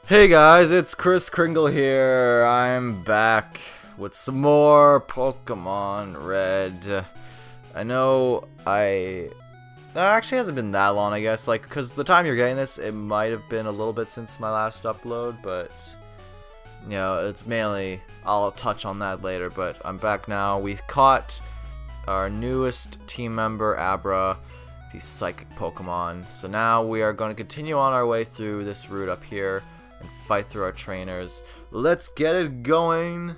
Hey guys, it's Chris Kringle here. I'm back with some more Pokemon Red. I know it actually hasn't been that long, I guess, like, because the time you're getting this, it might have been a little bit since my last upload, but, you know, it's mainly, I'll touch on that later, but I'm back now. We've caught our newest team member, Abra, the Psychic Pokemon. So now we are going to continue on our way through this route up here and fight through our trainers. Let's get it going.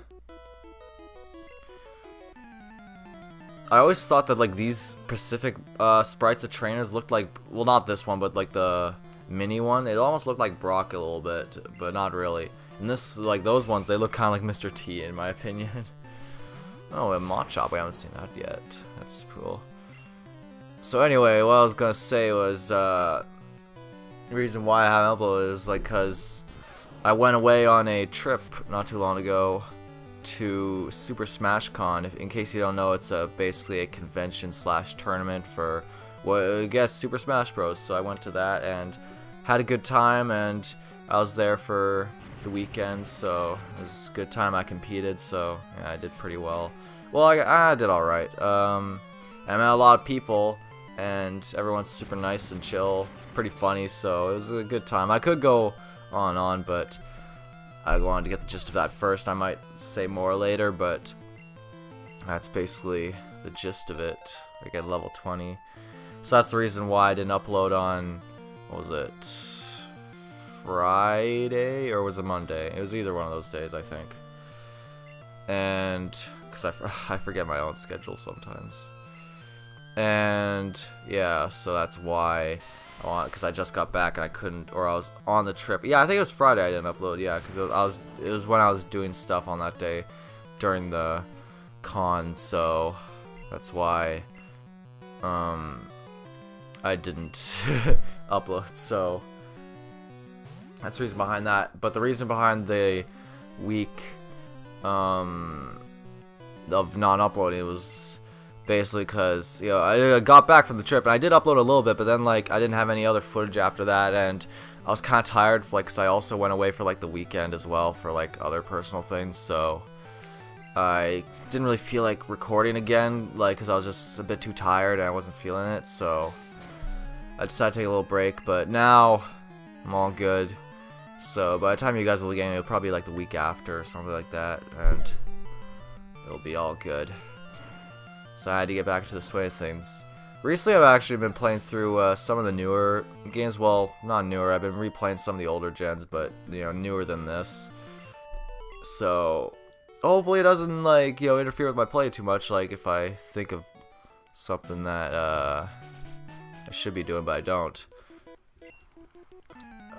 I always thought that like these specific sprites of trainers looked like, well, not this one, but like the mini one. It almost looked like Brock a little bit, but not really. And this, like those ones, they look kind of like Mr. T in my opinion. Oh, a Machop, we haven't seen that yet. That's cool. So anyway, what I was gonna say was the reason why I haven't uploaded is like because I went away on a trip not too long ago to Super Smash Con. In case you don't know, it's basically a convention slash tournament for, well, I guess Super Smash Bros. So I went to that and had a good time, and I was there for the weekend, so it was a good time. I competed, so yeah, I did pretty well. Well, I did alright. I met a lot of people, and everyone's super nice and chill, pretty funny, so it was a good time. I could go on, but I wanted to get the gist of that first. I might say more later, but that's basically the gist of it. I get level 20. So that's the reason why I didn't upload on, what was it, Friday, or was it Monday? It was either one of those days, I think. And, because I forget my own schedule sometimes. And, yeah, so that's why because I just got back and I couldn't, or I was on the trip. Yeah, I think it was Friday I didn't upload. Yeah, because it was when I was doing stuff on that day during the con, so that's why I didn't upload. So that's the reason behind that. But the reason behind the week of non-uploading was basically because, you know, I got back from the trip and I did upload a little bit, but then like I didn't have any other footage after that, and I was kind of tired, like, because I also went away for like the weekend as well for like other personal things, so I didn't really feel like recording again, like, because I was just a bit too tired and I wasn't feeling it, so I decided to take a little break. But now I'm all good, so by the time you guys will be getting it, it'll probably be like the week after or something like that, and it'll be all good. So I had to get back to the swing of things. Recently I've actually been playing through some of the newer games. Well, not newer, I've been replaying some of the older gens, but, you know, newer than this. So hopefully it doesn't, like, you know, interfere with my play too much, like if I think of something that I should be doing but I don't.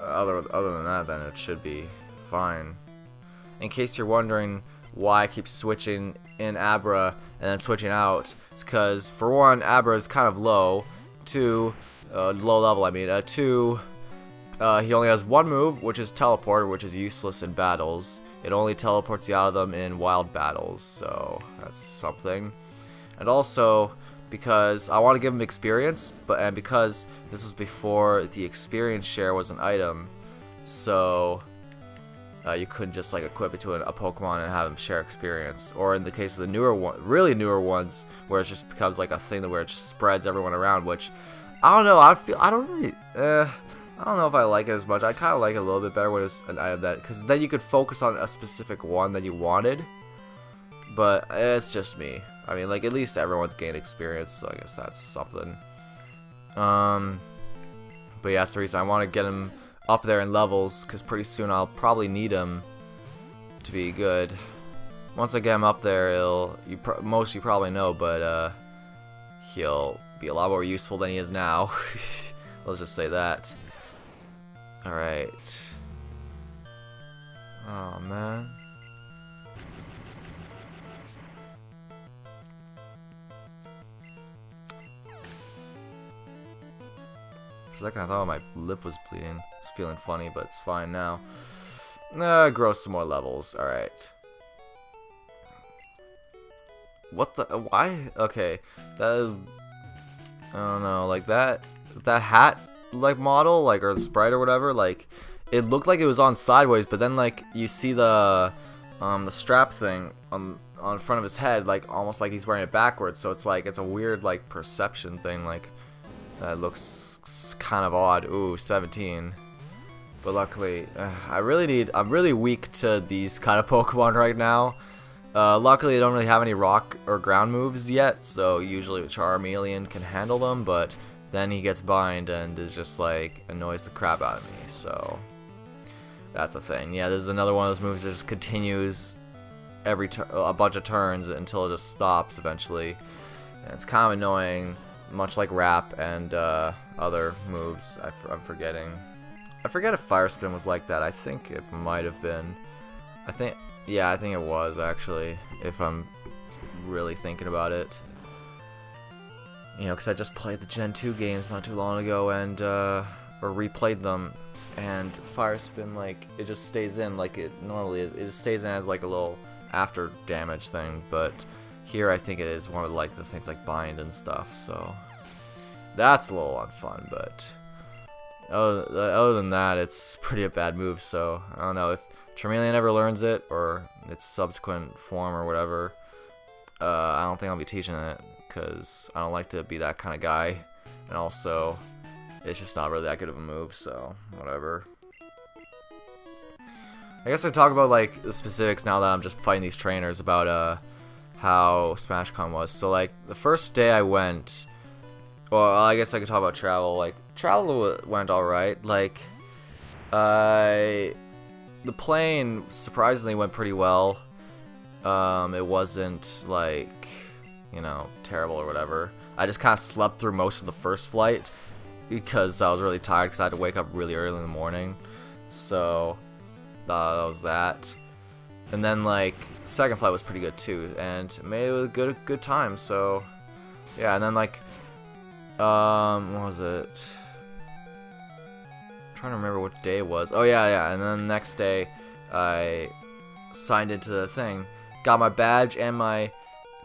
Other than that, then it should be fine. In case you're wondering why I keep switching in Abra and then switching out, it's because, for one, Abra is kind of low. Two, low level, I mean. Two, he only has one move, which is Teleport, which is useless in battles. It only teleports you out of them in wild battles, so that's something. And also, because I want to give him experience, and because this was before the experience share was an item, so you couldn't just like equip it to a Pokemon and have them share experience. Or in the case of the newer one, really newer ones, where it just becomes like a thing where it just spreads everyone around. Which I don't know. I don't know if I like it as much. I kind of like it a little bit better when it's an item that, because then you could focus on a specific one that you wanted. But it's just me. I mean, like, at least everyone's gained experience, so I guess that's something. But yeah, that's the reason I want to get him up there in levels, because pretty soon I'll probably need him to be good. Once I get him up there, most of you probably know, but he'll be a lot more useful than he is now. Let's just say that. Alright. Oh man. For a second I thought my lip was bleeding. It's feeling funny, but it's fine now. Grow some more levels. Alright. What the? Why? Okay. That. I don't know. Like that hat, like model, like, or the sprite or whatever. Like, it looked like it was on sideways, but then like you see the strap thing on front of his head, like almost like he's wearing it backwards. So it's like it's a weird like perception thing, like that looks kind of odd. Ooh, 17. But luckily, I'm really weak to these kind of Pokemon right now. Luckily, I don't really have any rock or ground moves yet, so usually Charmeleon can handle them, but then he gets bind and is just like annoys the crap out of me, so that's a thing. Yeah, this is another one of those moves that just continues a bunch of turns until it just stops eventually. And it's kind of annoying, much like Wrap and other moves I'm forgetting. I forget if Fire Spin was like that. I think it might have been. Yeah, I think it was actually, if I'm really thinking about it. You know, because I just played the Gen 2 games not too long ago and, or replayed them, and Fire Spin, like, it just stays in like it normally is. It just stays in as like a little after damage thing, but here I think it is one of like the things like bind and stuff, so that's a little unfun, but other than that, it's pretty a bad move, so I don't know if Charmeleon ever learns it, or its subsequent form or whatever. I don't think I'll be teaching it, because I don't like to be that kind of guy, and also, it's just not really that good of a move, so whatever. I guess I talk about like the specifics now that I'm just fighting these trainers about how SmashCon was. So like the first day I went, well, I guess I could talk about travel. Like travel went alright. Like the plane surprisingly went pretty well. It wasn't like, you know, terrible or whatever. I just kind of slept through most of the first flight because I was really tired because I had to wake up really early in the morning. So that was that. And then like second flight was pretty good too, and made it a good time. So yeah, and then like what was it? I'm trying to remember what day it was. Oh yeah, and then the next day I signed into the thing, got my badge and my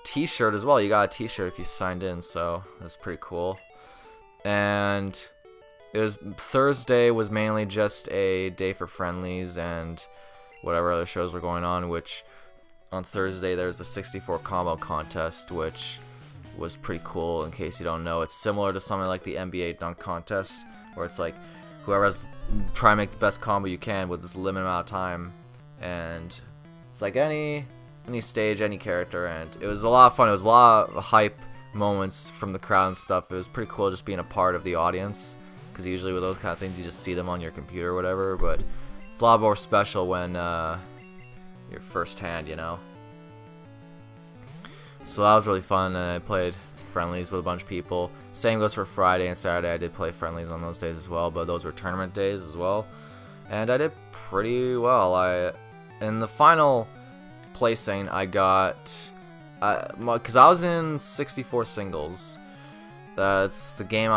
t-shirt as well. You got a t-shirt if you signed in, so that's pretty cool. And it was Thursday was mainly just a day for friendlies and whatever other shows were going on, which on Thursday there's the 64 combo contest, which was pretty cool. In case you don't know, it's similar to something like the NBA dunk contest, where it's like whoever has try and make the best combo you can with this limited amount of time, and it's like any stage, any character, and it was a lot of fun. It was a lot of hype moments from the crowd and stuff. It was pretty cool just being a part of the audience, because usually with those kind of things you just see them on your computer or whatever, but it's a lot more special when you're firsthand, you know. So that was really fun, and I played friendlies with a bunch of people. Same goes for Friday and Saturday. I did play friendlies on those days as well, but those were tournament days as well, and I did pretty well. In the final placing I got, because I was in 64 singles. It's the game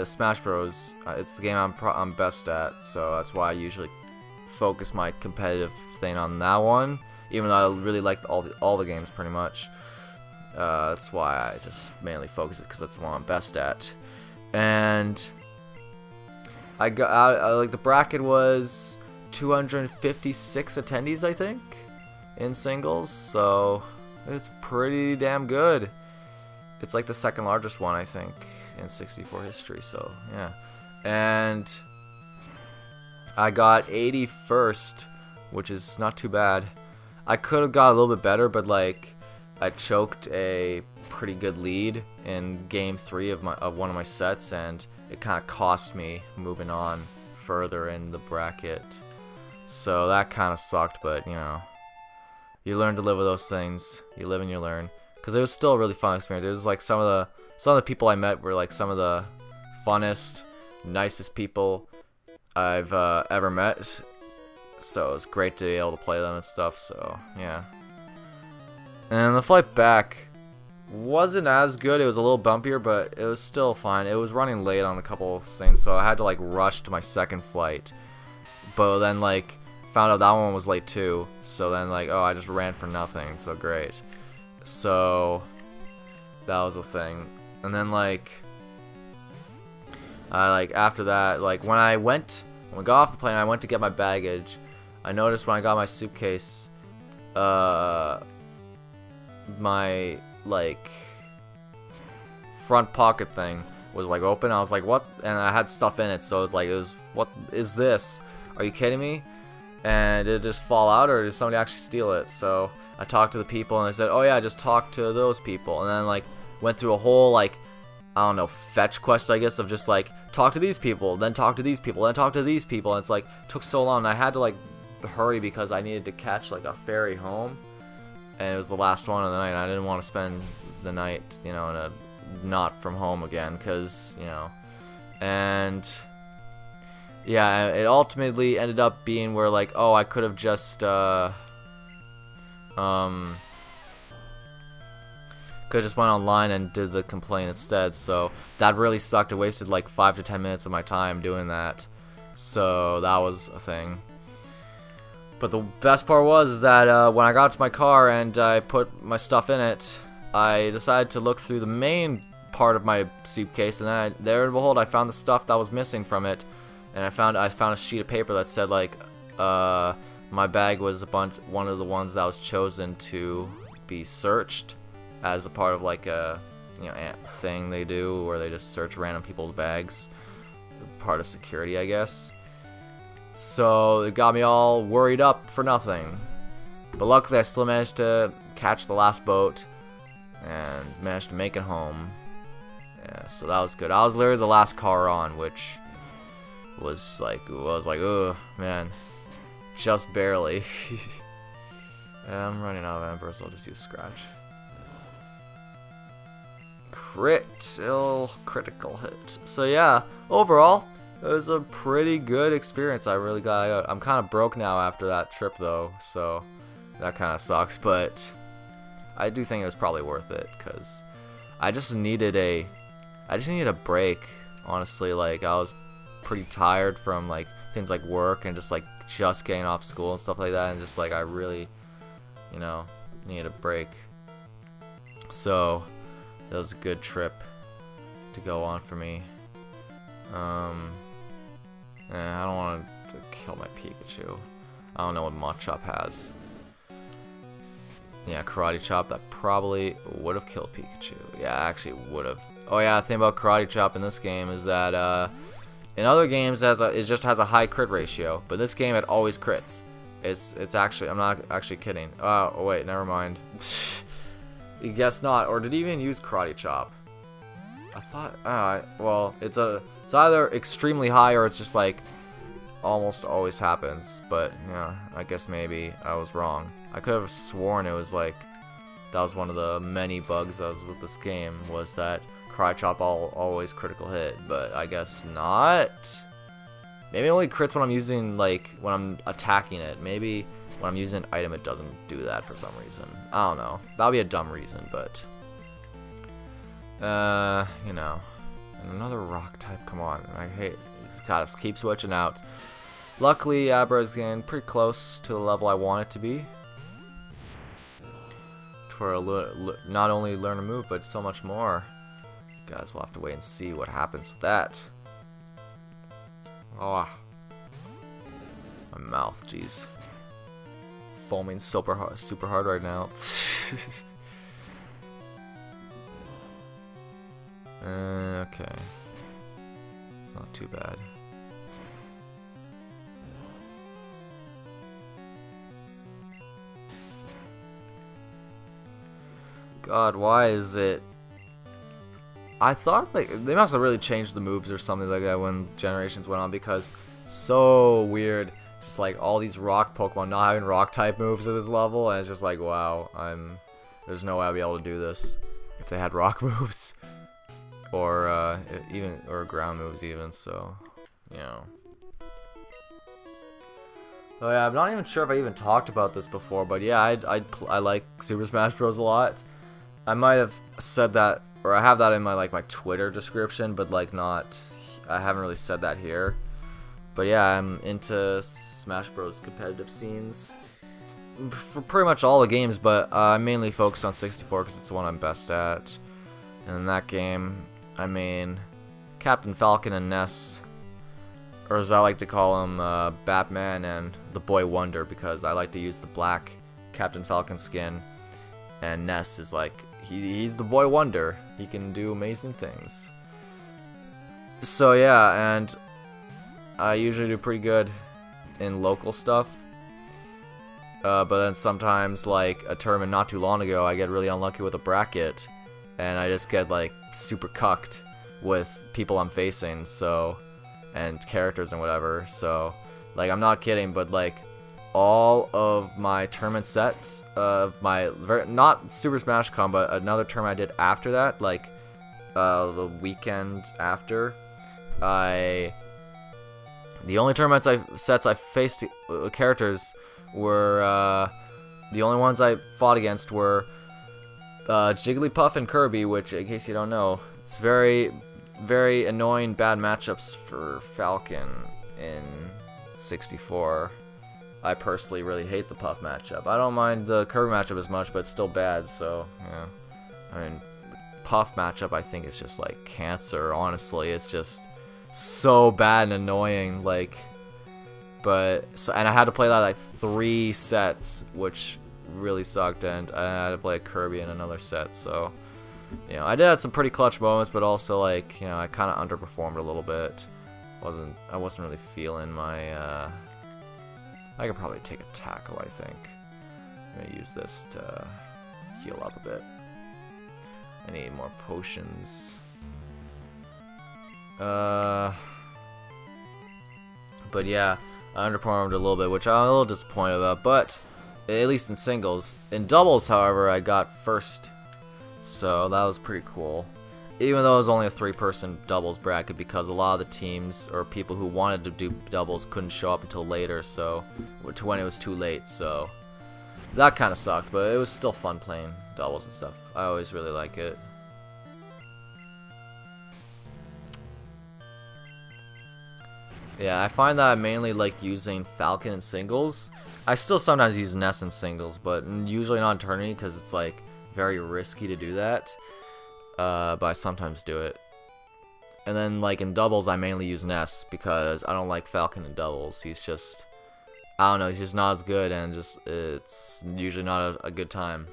Smash Bros. It's the game I'm best at, so that's why I usually focus my competitive thing on that one. Even though I really like all the games pretty much. That's why I just mainly focus it, because that's the one I'm best at. And I got like the bracket was 256 attendees, I think, in singles, so it's pretty damn good. It's like the second largest one, I think, in 64 history, so yeah. And I got 81st, which is not too bad. I could have got a little bit better, but like I choked a pretty good lead in game 3 of one of my sets, and it kind of cost me moving on further in the bracket. So that kind of sucked, but you know, you learn to live with those things. You live and you learn. Because it was still a really fun experience. It was like some of the people I met were like some of the funnest, nicest people I've ever met. So it was great to be able to play them and stuff. So yeah. And the flight back wasn't as good. It was a little bumpier, but it was still fine. It was running late on a couple of things, so I had to like rush to my second flight. But then like found out that one was late too. So then like, oh, I just ran for nothing. So great. So that was a thing. And then like after that, like when I went When I got off the plane, I went to get my baggage. I noticed when I got my suitcase, my like front pocket thing was like open. I was like, what? And I had stuff in it, so it's like, what is this? Are you kidding me? And did it just fall out, or did somebody actually steal it? So I talked to the people, and they said, oh yeah, just talk to those people. And then like went through a whole like, I don't know, fetch quest, I guess, of just like talk to these people, then talk to these people, then talk to these people. And it's like took so long, and I had to like hurry because I needed to catch like a ferry home, and it was the last one of the night. And I didn't want to spend the night, you know, in a not from home again, because you know. And yeah, it ultimately ended up being where like, oh, I could have just could just went online and did the complaint instead. So that really sucked. It wasted like 5 to 10 minutes of my time doing that. So that was a thing. But the best part was that when I got to my car and I put my stuff in it, I decided to look through the main part of my suitcase, and then there and behold, I found the stuff that was missing from it. And I found a sheet of paper that said like, my bag was one of the ones that was chosen to be searched as a part of like a, you know, thing they do where they just search random people's bags, part of security, I guess. So it got me all worried up for nothing. But luckily I still managed to catch the last boat and managed to make it home. Yeah, so that was good. I was literally the last car on, which was like, oh man, just barely. I'm running out of embers, so I'll just use scratch. Critical hit. So yeah, overall, it was a pretty good experience. I really got out. I'm kind of broke now after that trip though, so that kind of sucks, but I do think it was probably worth it, because I just needed a break, honestly. Like, I was pretty tired from like things like work and just getting off school and stuff like that, and just like I really, you know, needed a break. So it was a good trip to go on for me. I don't want to kill my Pikachu. I don't know what Machop has. Yeah, Karate Chop, that probably would have killed Pikachu. Yeah, actually would have. Oh yeah, the thing about Karate Chop in this game is that in other games it just has a high crit ratio, but this game it always crits. It's actually, I'm not actually kidding. Oh wait, never mind. You guess not. Or did he even use Karate Chop? I thought, well, it's either extremely high or it's just like almost always happens. But yeah, I guess maybe I was wrong. I could have sworn it was like, that was one of the many bugs that was with this game, was that Karate Chop always critical hit, but I guess not. Maybe it only crits when I'm using, like, when I'm attacking it. Maybe when I'm using an item it doesn't do that for some reason. I don't know. That would be a dumb reason, but you know. And another rock type, come on. I hate, gotta keep switching out. Luckily, Abra is getting pretty close to the level I want it to be. For not only learn a move, but so much more. You guys will have to wait and see what happens with that. Oh, my mouth, jeez, foaming super hard right now. Okay, it's not too bad. God, why is it? I thought like they must have really changed the moves or something like that when generations went on, because so weird, just like all these rock Pokemon not having rock type moves at this level, and it's just like, wow, there's no way I'll be able to do this if they had rock moves or even ground moves even. So, you know. Oh yeah, I'm not even sure if I even talked about this before, but yeah, I like Super Smash Bros. A lot. I might have said that, or I have that in my my Twitter description, but like not, I haven't really said that here. But yeah, I'm into Smash Bros. Competitive scenes for pretty much all the games, but I mainly focus on 64 because it's the one I'm best at. And in that game, I mean, Captain Falcon and Ness or as I like to call him, Batman and the Boy Wonder, because I like to use the black Captain Falcon skin, and Ness is like, he's the Boy Wonder. He can do amazing things. So yeah, and I usually do pretty good in local stuff. But then sometimes, like a tournament not too long ago, I get really unlucky with a bracket, and I just get like super cucked with people I'm facing, so, and characters and whatever. So like, I'm not kidding, but like all of my tournament sets of my not Super Smash Con, but another tournament I did after that, like the weekend after, the only sets I faced characters were the only ones I fought against were Jigglypuff and Kirby, which, in case you don't know, it's very, very annoying bad matchups for Falcon in 64. I personally really hate the Puff matchup. I don't mind the Kirby matchup as much, but it's still bad, so, yeah. I mean, the Puff matchup, I think, is just, like, cancer, honestly. It's just so bad and annoying, like, but, so, and I had to play that, like, 3 sets, which really sucked, and I had to play Kirby in another set, so, you know, I did have some pretty clutch moments, but also, like, you know, I kind of underperformed a little bit. I wasn't really feeling my, I could probably take a tackle, I think. I'm gonna use this to heal up a bit. I need more potions. But yeah, I underperformed a little bit, which I'm a little disappointed about, but at least in singles. In doubles, however, I got first, so that was pretty cool. Even though it was only a 3-person doubles bracket, because a lot of the teams or people who wanted to do doubles couldn't show up until later, so to when it was too late, so that kind of sucked, but it was still fun playing doubles and stuff. I always really like it. Yeah, I find that I mainly like using Falcon in singles. I still sometimes use Ness in singles, but usually not in tournament because it's like very risky to do that. But I sometimes do it. And then like in doubles, I mainly use Ness because I don't like Falcon in doubles. He's just, I don't know, he's just not as good, and just it's usually not a good time.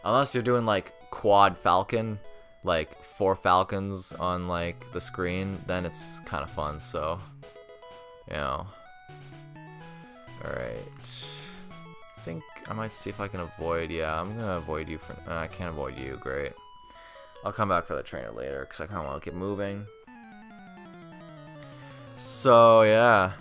Unless you're doing like quad Falcon, like 4 Falcons on like the screen, then it's kind of fun, so, you know. Alright. I think I might see if I can avoid, yeah, I'm gonna avoid you for, I can't avoid you, great. I'll come back for the trainer later, because I kind of want to get moving. So, yeah.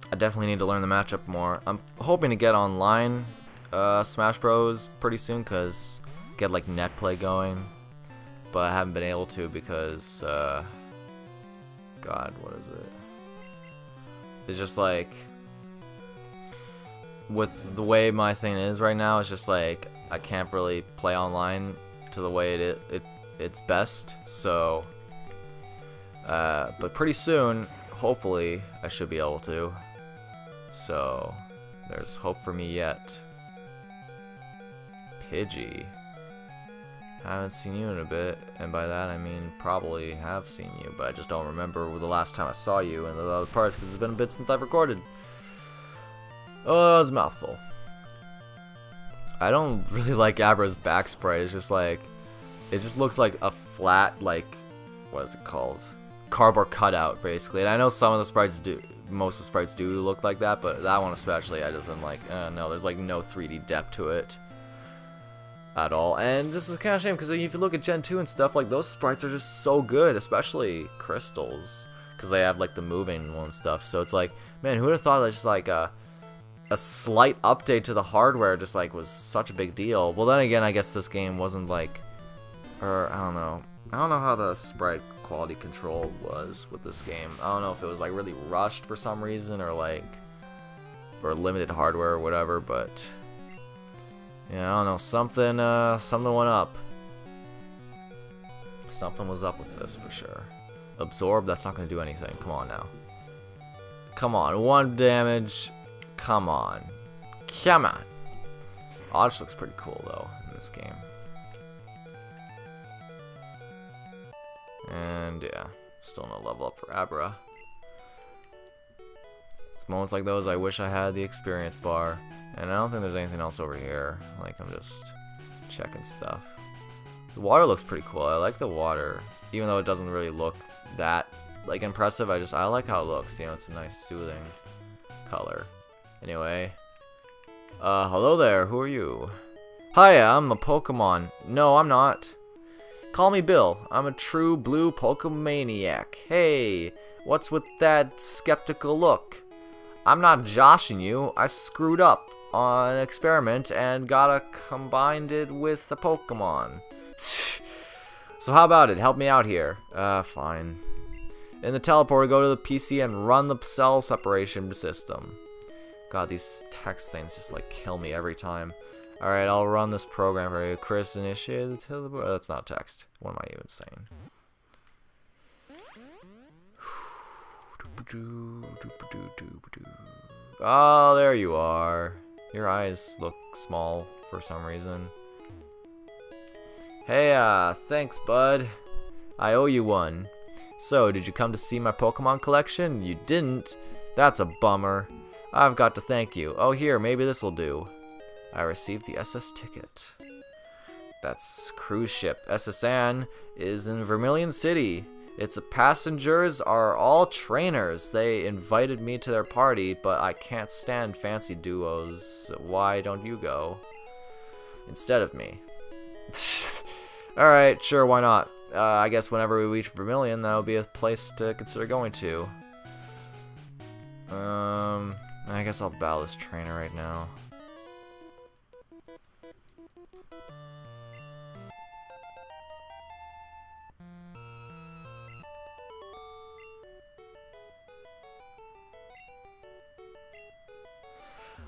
I definitely need to learn the matchup more. I'm hoping to get online Smash Bros. Pretty soon, because get like net play going. But I haven't been able to because, God, what is it? It's just like, with the way my thing is right now, it's just like, I can't really play online to the way it's best, so but pretty soon, hopefully, I should be able to, so there's hope for me yet. Pidgey, I haven't seen you in a bit, and by that I mean probably have seen you, but I just don't remember the last time I saw you in the other parts, because it's been a bit since I've recorded. Oh, that was a mouthful. I don't really like Abra's back sprite. It's just like, it just looks like a flat, like, what is it called? Cardboard cutout, basically. And I know some of the sprites do, most of the sprites do look like that, but that one especially, I just am like, no, there's like no 3D depth to it at all. And this is kind of a shame, because if you look at Gen 2 and stuff, like, those sprites are just so good, especially Crystals, because they have like the moving one and stuff. So it's like, man, who would have thought that just like a slight update to the hardware just like was such a big deal. Well, then again, I guess this game wasn't like, or I don't know how the sprite quality control was with this game. I don't know if it was like really rushed for some reason, or like, or limited hardware or whatever, but yeah, I don't know, something went up. Something was up with this for sure. Absorb, that's not gonna do anything. Come on now, come on, 1 damage. Come on. Come on. Odds looks pretty cool, though, in this game. And, yeah. Still no level up for Abra. It's moments like those I wish I had the experience bar. And I don't think there's anything else over here. Like, I'm just checking stuff. The water looks pretty cool. I like the water. Even though it doesn't really look that, like, impressive. I like how it looks. You know, it's a nice, soothing color. Anyway. Hello there. Who are you? Hiya, I'm a Pokemon. No, I'm not. Call me Bill. I'm a true blue Pokemaniac. Hey, what's with that skeptical look? I'm not joshing you. I screwed up on an experiment and gotta combined it with a Pokemon. So how about it? Help me out here. Fine. In the teleporter, go to the PC and run the cell separation system. God, these text things just like kill me every time. Alright, I'll run this program for you. Chris, initiate the teleporter. That's not text. What am I even saying? Oh, there you are. Your eyes look small for some reason. Hey, thanks, bud. I owe you one. So, did you come to see my Pokemon collection? You didn't? That's a bummer. I've got to thank you. Oh, here, maybe this'll do. I received the SS ticket. That's cruise ship. SS Anne is in Vermilion City. Its passengers are all trainers. They invited me to their party, but I can't stand fancy duos. Why don't you go instead of me? Alright, sure, why not? I guess whenever we reach Vermilion, that'll be a place to consider going to. I guess I'll battle this trainer right now.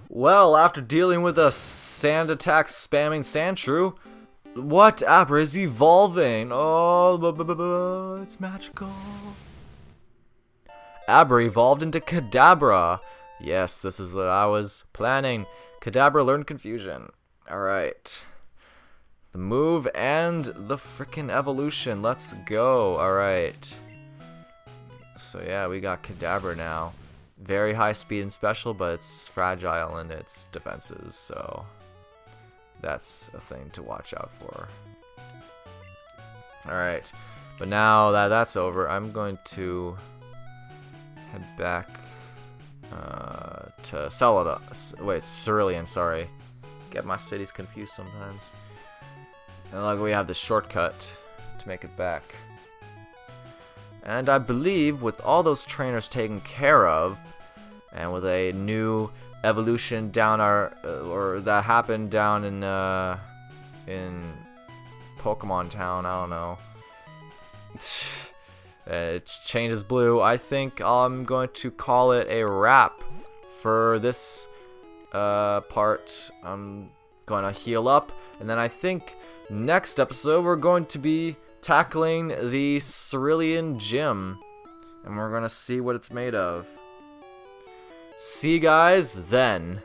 Well, after dealing with a sand attack spamming Sandshrew, what Abra is evolving? Oh, it's magical. Abra evolved into Kadabra. Yes, this is what I was planning. Kadabra learned Confusion. Alright. The move and the frickin' evolution. Let's go. Alright. So yeah, we got Kadabra now. Very high speed and special, but it's fragile in its defenses, so that's a thing to watch out for. Alright, but now that that's over, I'm going to head back to Cerulean, sorry. Get my cities confused sometimes. And look, we have the shortcut to make it back. And I believe with all those trainers taken care of, and with a new evolution down our, or that happened down in Pokemon Town, I don't know. It changes blue. I think I'm going to call it a wrap for this part. I'm going to heal up, and then I think next episode we're going to be tackling the Cerulean Gym, and we're going to see what it's made of. See you guys then.